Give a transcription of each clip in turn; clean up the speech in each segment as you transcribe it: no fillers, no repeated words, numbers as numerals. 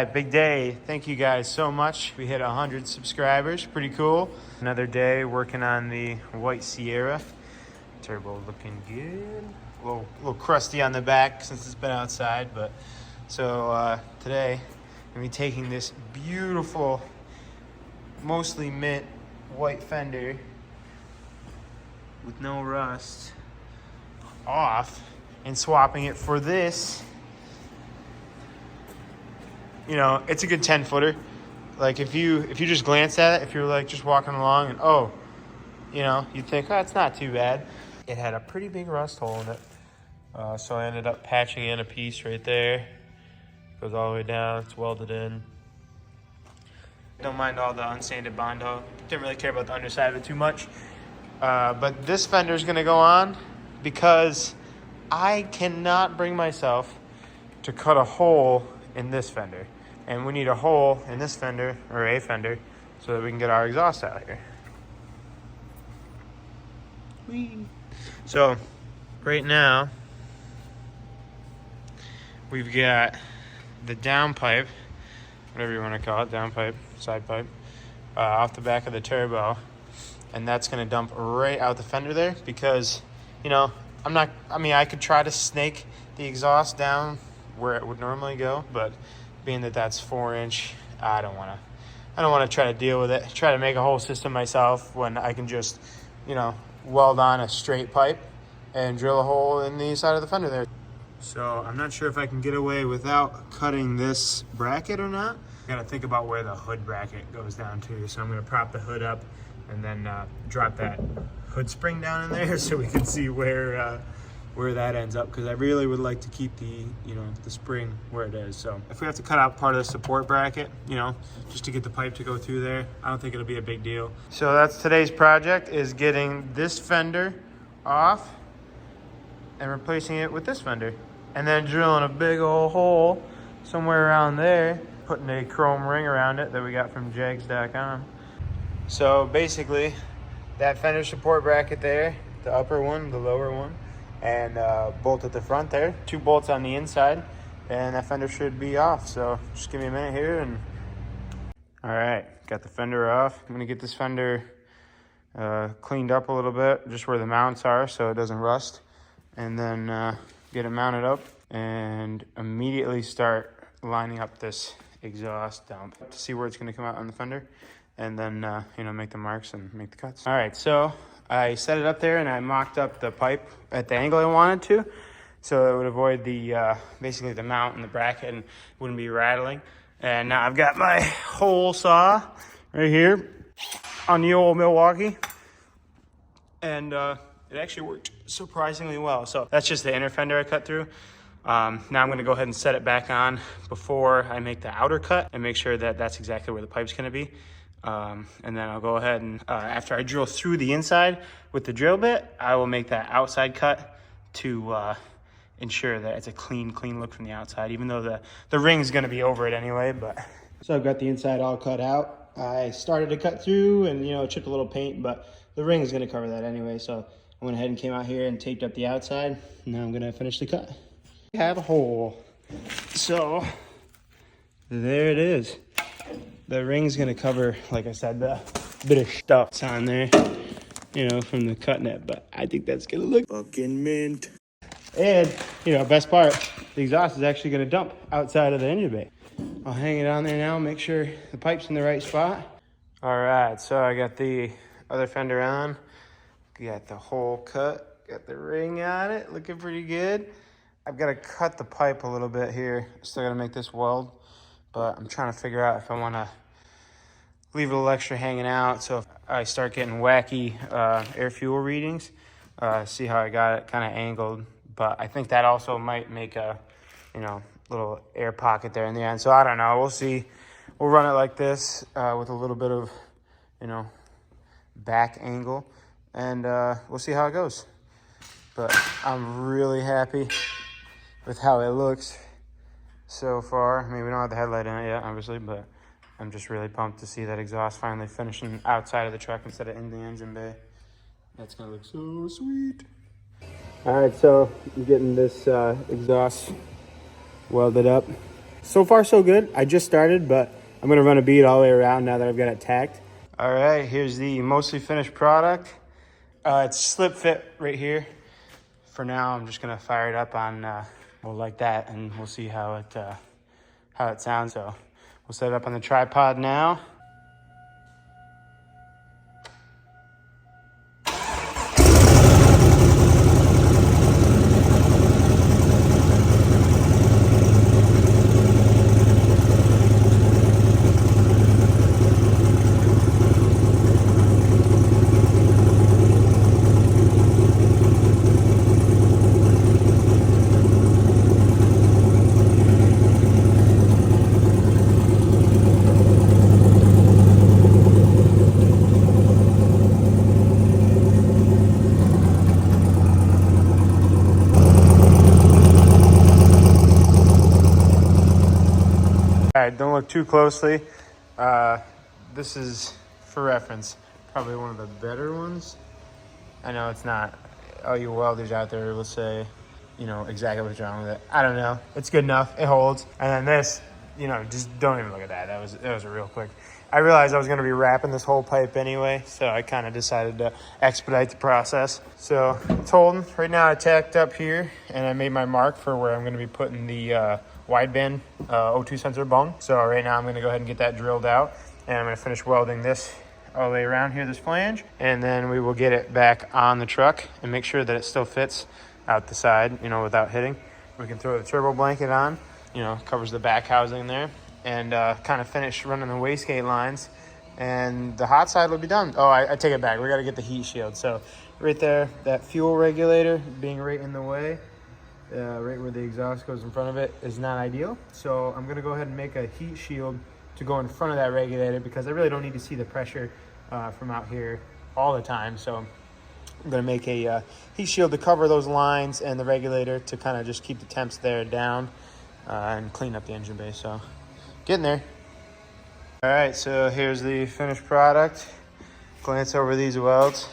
right, big day. Thank you guys so much. We hit 100 subscribers. Pretty cool. Another day working on the white Sierra. Turbo looking good. A little crusty on the back since it's been outside, but so today I'm gonna be taking this beautiful, mostly mint white Fender with no rust off and swapping it for this. You know, it's a good 10-footer. Like if you just glance at it, if you're like just walking along and you'd think, oh, it's not too bad. It had a pretty big rust hole in it. So I ended up patching in a piece right there. Goes all the way down, it's welded in. Don't mind all the unsanded Bondo. Didn't really care about the underside of it too much. But this Fender's gonna go on because I cannot bring myself to cut a hole in this Fender. And we need a hole in this Fender, or a Fender, so that we can get our exhaust out here. Whee! So, right now, we've got the downpipe, whatever you want to call it, downpipe, side pipe, off the back of the turbo. And that's going to dump right out the Fender there because, I could try to snake the exhaust down where it would normally go, but being that that's 4-inch, I don't want to try to deal with it, try to make a whole system myself when I can just, weld on a straight pipe and drill a hole in the side of the Fender there. So I'm not sure if I can get away without cutting this bracket or not. I gotta think about where the hood bracket goes down to. So I'm gonna prop the hood up and then drop that hood spring down in there so we can see where that ends up, because I really would like to keep the spring where it is. So if we have to cut out part of the support bracket, just to get the pipe to go through there, I don't think it'll be a big deal. So that's today's project, is getting this Fender off and replacing it with this Fender, and then drilling a big old hole somewhere around there, putting a chrome ring around it that we got from jags.com. So basically that Fender support bracket there, the upper one, the lower one, and bolt at the front there, 2 bolts on the inside, and that Fender should be off. So just give me a minute here. And all right, got the Fender off. I'm gonna get this Fender cleaned up a little bit, just where the mounts are so it doesn't rust, and then get it mounted up and immediately start lining up this exhaust dump to see where it's gonna come out on the Fender, and then make the marks and make the cuts. All right, so I set it up there and I mocked up the pipe at the angle I wanted to, so it would avoid the basically the mount and the bracket and wouldn't be rattling. And now I've got my hole saw right here on the old Milwaukee, and it actually worked surprisingly well. So that's just the inner Fender I cut through. Now I'm gonna go ahead and set it back on before I make the outer cut and make sure that that's exactly where the pipe's gonna be. And then I'll go ahead and after I drill through the inside with the drill bit, I will make that outside cut to ensure that it's a clean look from the outside, even though the ring's going to be over it anyway. But so I've got the inside all cut out. I started to cut through and chipped a little paint, but the ring is going to cover that anyway. So I went ahead and came out here and taped up the outside. Now I'm going to finish the cut. We have a hole. So there it is. The ring's gonna cover, like I said, the bit of stuff that's on there, from the cut net, but I think that's gonna look fucking mint. And, best part, the exhaust is actually gonna dump outside of the engine bay. I'll hang it on there now, make sure the pipe's in the right spot. All right, so I got the other Fender on, got the hole cut, got the ring on it, looking pretty good. I've gotta cut the pipe a little bit here. Still gotta make this weld, but I'm trying to figure out if I wanna leave a little extra hanging out, so if I start getting wacky air fuel readings, see how I got it kind of angled. But I think that also might make a little air pocket there in the end. So I don't know, we'll see. We'll run it like this with a little bit of back angle, and we'll see how it goes. But I'm really happy with how it looks so far. I mean, we don't have the headlight in it yet, obviously, but I'm just really pumped to see that exhaust finally finishing outside of the truck instead of in the engine bay. That's gonna look so sweet. All right, so I'm getting this exhaust welded up. So far so good. I just started, but I'm gonna run a bead all the way around now that I've got it tacked. All right, here's the mostly finished product. It's slip fit right here. For now, I'm just gonna fire it up on well, like that, and we'll see how it sounds. So we'll set it up on the tripod now. All right, don't look too closely. This is, for reference, probably one of the better ones. I know it's not. All you welders out there will say, you know, exactly what's wrong with it. I don't know. It's good enough. It holds. And then this, you know, just don't even look at that. That was a real quick. I realized I was going to be wrapping this whole pipe anyway, so I kind of decided to expedite the process. So it's holding. Right now I tacked up here, and I made my mark for where I'm going to be putting the wideband O2 sensor bung. So right now I'm going to go ahead and get that drilled out, and I'm going to finish welding this all the way around here, this flange, and then we will get it back on the truck and make sure that it still fits out the side, you know, without hitting. We can throw the turbo blanket on, you know, covers the back housing there, and kind of finish running the wastegate lines, and the hot side will be done. Oh, I take it back. We got to get the heat shield. So right there, that fuel regulator being right in the way, right where the exhaust goes in front of it, is not ideal. So I'm going to go ahead and make a heat shield to go in front of that regulator, because I really don't need to see the pressure from out here all the time. So I'm going to make a heat shield to cover those lines and the regulator to kind of just keep the temps there down and clean up the engine bay. So getting there. All right, so here's the finished product. Glance over these welds,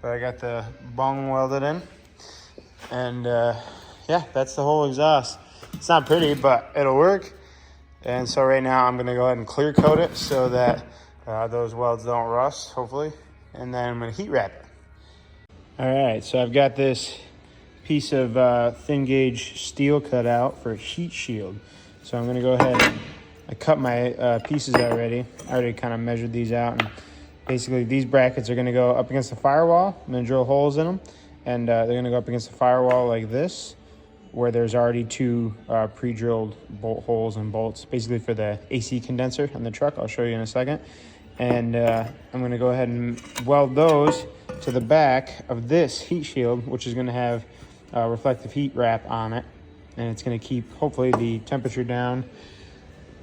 but I got the bung welded in, and yeah, that's the whole exhaust. It's not pretty, but it'll work. And so right now I'm gonna go ahead and clear coat it so that those welds don't rust, hopefully. And then I'm gonna heat wrap it. All right, so I've got this piece of thin gauge steel cut out for a heat shield. So I'm gonna go ahead, I cut my pieces already. I already kind of measured these out. And basically these brackets are gonna go up against the firewall. I'm gonna drill holes in them, and they're gonna go up against the firewall like this, where there's already two pre-drilled bolt holes and bolts, basically for the AC condenser on the truck. I'll show you in a second. And I'm gonna go ahead and weld those to the back of this heat shield, which is gonna have reflective heat wrap on it. And it's gonna keep, hopefully, the temperature down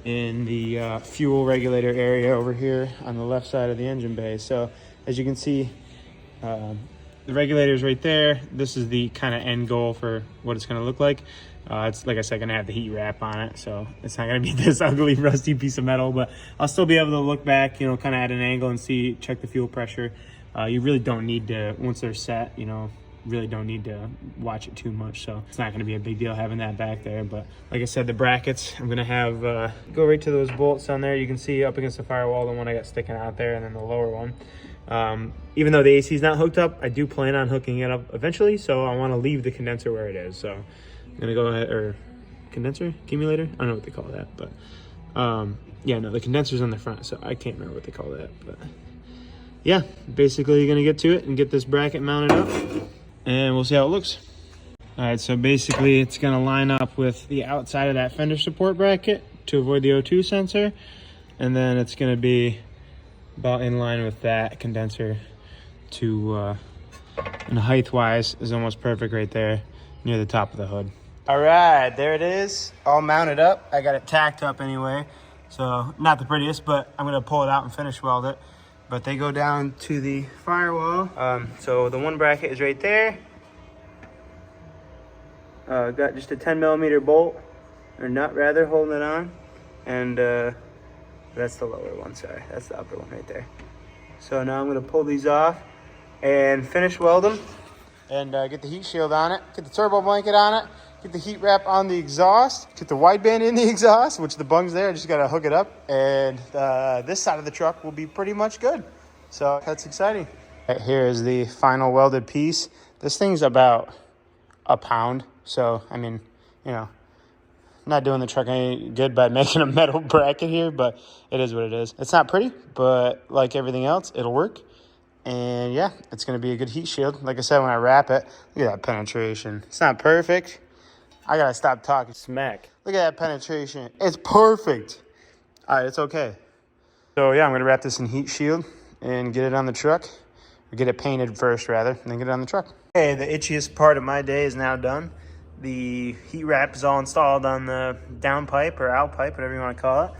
in the fuel regulator area over here on the left side of the engine bay. So as you can see, the regulator is right there. This is the kind of end goal for what it's going to look like. It's, like I said, going to have the heat wrap on it, so it's not going to be this ugly, rusty piece of metal, but I'll still be able to look back, you know, kind of at an angle and see, check the fuel pressure. You really don't need to, once they're set, you know, really don't need to watch it too much, so it's not going to be a big deal having that back there. But like I said, the brackets, I'm going to have go right to those bolts on there. You can see up against the firewall, the one I got sticking out there, and then the lower one. Even though the AC is not hooked up, I do plan on hooking it up eventually, so I want to leave the condenser where it is. So I'm going to go ahead, or condenser, accumulator, I don't know what they call that, but yeah, no, the condenser's on the front, so I can't remember what they call that. But yeah, basically you're going to get to it and get this bracket mounted up, and we'll see how it looks. All right, so basically it's going to line up with the outside of that fender support bracket to avoid the O2 sensor, and then it's going to be about in line with that condenser to, and height wise is almost perfect right there near the top of the hood. All right, there it is, all mounted up. I got it tacked up anyway, so not the prettiest, but I'm gonna pull it out and finish weld it. But they go down to the firewall. So the one bracket is right there. Got just a 10mm bolt, or nut rather, holding it on, and that's the lower one, sorry. That's the upper one right there. So now I'm gonna pull these off and finish weld them, and get the heat shield on it, get the turbo blanket on it, get the heat wrap on the exhaust, get the wideband in the exhaust, which the bung's there. I just got to hook it up. And this side of the truck will be pretty much good. So that's exciting. Right, here is the final welded piece. This thing's about a pound. So, I mean, you know, not doing the truck any good by making a metal bracket here, but it is what it is. It's not pretty, but like everything else, it'll work. And yeah, it's going to be a good heat shield. Like I said, when I wrap it, look at that penetration. It's not perfect. I got to stop talking smack. Look at that penetration. It's perfect. All right, it's okay. So yeah, I'm going to wrap this in heat shield and get it on the truck. Or get it painted first, rather, and then get it on the truck. Okay, the itchiest part of my day is now done. The heat wrap is all installed on the down pipe or out pipe, whatever you want to call it.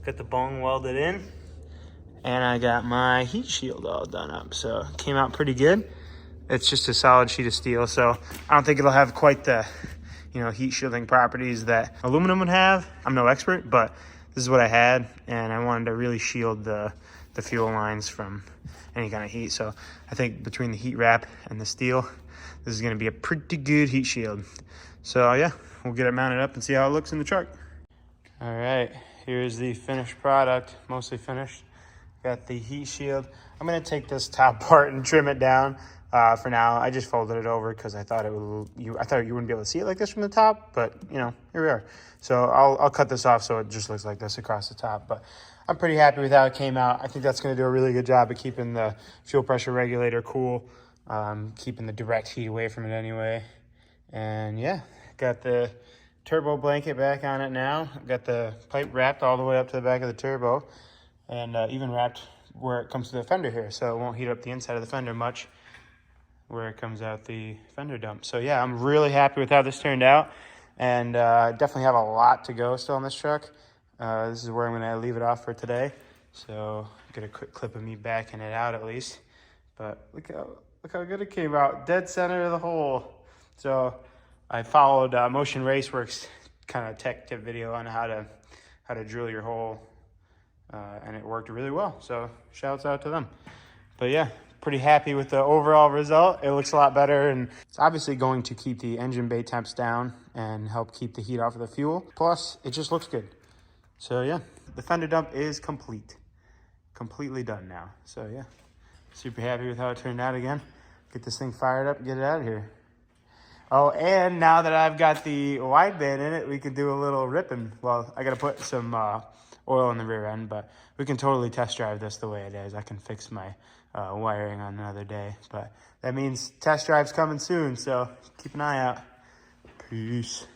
Got the bung welded in. And I got my heat shield all done up. So it came out pretty good. It's just a solid sheet of steel. So I don't think it'll have quite the, you know, heat shielding properties that aluminum would have. I'm no expert, but this is what I had. And I wanted to really shield the fuel lines from any kind of heat. So I think between the heat wrap and the steel, this is going to be a pretty good heat shield. So yeah, we'll get it mounted up and see how it looks in the truck. All right, here's the finished product, mostly finished. Got the heat shield. I'm going to take this top part and trim it down for now. I just folded it over because I thought you wouldn't be able to see it like this from the top, but you know, here we are. So I'll cut this off so it just looks like this across the top. But I'm pretty happy with how it came out. I think that's going to do a really good job of keeping the fuel pressure regulator cool, keeping the direct heat away from it anyway. And yeah, got the turbo blanket back on it now. Got the pipe wrapped all the way up to the back of the turbo, and even wrapped where it comes to the fender here, so it won't heat up the inside of the fender much where it comes out the fender dump. So yeah, I'm really happy with how this turned out, and definitely have a lot to go still on this truck. This is where I'm gonna leave it off for today. So get a quick clip of me backing it out at least. But look how good it came out, dead center of the hole. So I followed Motion Raceworks kind of tech tip video on how to drill your hole, and it worked really well. So shouts out to them. But yeah, pretty happy with the overall result. It looks a lot better, and it's obviously going to keep the engine bay temps down and help keep the heat off of the fuel. Plus, it just looks good. So yeah, the fender dump is completely done now. So yeah, super happy with how it turned out again. Get this thing fired up, get it out of here. Oh, and now that I've got the wideband in it, we could do a little ripping. Well, I got to put some oil in the rear end, but we can totally test drive this the way it is. I can fix my wiring on another day, but that means test drive's coming soon, so keep an eye out. Peace.